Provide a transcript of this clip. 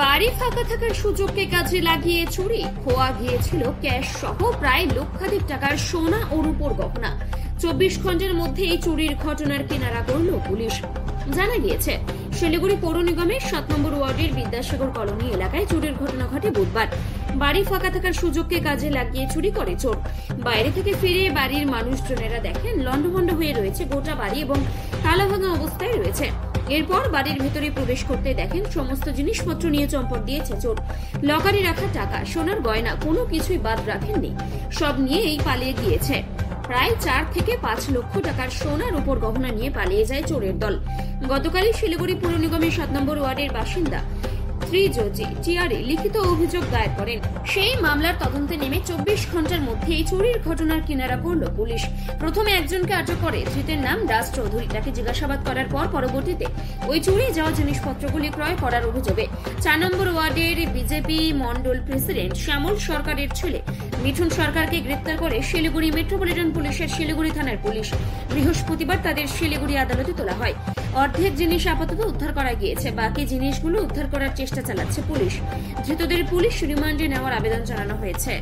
বাড়ি ফাঁকা থাকার সুযোগকে কাজে লাগিয়ে চুরি, খোয়া গিয়েছিল ক্যাশ সহ প্রায় লক্ষাধিক টাকার সোনা ও রূপোর গহনা। 24 ঘন্টার মধ্যে এই চুরির ঘটনার কিনারা করল পুলিশ। জানা গিয়েছে, শিলিগুড়ি পৌর নিগমের 7 নম্বর ওয়ার্ডের বিদ্যাসাগর কলোনি এলাকায় চুরির ঘটনা ঘটে বুধবার। বাড়ি ফাঁকা থাকার সুযোগকে কাজে লাগিয়ে চুরি করে চোর। বাইরে থেকে ফিরে বাড়ির মানুষজনেরা দেখেন লন্ডভন্ড হয়ে রয়েছে গোটা বাড়ি এবং তালাভাঙা অবস্থায় রয়েছে। এরপর বাড়ির ভেতরে প্রবেশ করতে দেখেন সমস্ত জিনিসপত্র নিয়ে চম্পট দিয়েছে চোর। লকারে রাখা টাকা, সোনার গয়না কোনো কিছুই বাদ রাখেননি, সব নিয়ে এই পালিয়ে গিয়েছে। প্রায় 4 থেকে 5 লক্ষ টাকার সোনার উপর গহনা নিয়ে পালিয়ে যায় চোরের দল। গতকালই শিলিগুড়ি পৌর নিগমের 7 নম্বর ওয়ার্ডের বাসিন্দা ত্রিজোজি টিআরএ লিখিত অভিযোগ দায়ের করেন। সেই মামলার তদন্তে নেমে 24 ঘন্টার মধ্যে এই চুরির ঘটনার কিনারা করল পুলিশ। প্রথমে একজনকে আটক করে, ধৃতের নাম রাজ চৌধুরী। তাকে জিজ্ঞাসাবাদ করার পর পরবর্তীতে ওই চুরি যাওয়া জিনিসপত্রগুলি ক্রয় করার অভিযোগে 4 নম্বর ওয়ার্ডের বিজেপি মন্ডল প্রেসিডেন্ট শ্যামল সরকারের ছেলে মিঠুন সরকারকে গ্রেপ্তার করে শিলিগুড়ি মেট্রোপলিটন পুলিশের শিলিগুড়ি থানার পুলিশ। বৃহস্পতিবার তাদের শিলিগুড়ি আদালতে তোলা হয়। অর্ধেক জিনিস আপাতত উদ্ধার করা গিয়েছে, বাকি জিনিসগুলো উদ্ধার করার চেষ্টা চালাচ্ছে পুলিশ। ধৃতদের পুলিশ রিমান্ডে নেওয়ার আবেদন জানানো হয়েছে।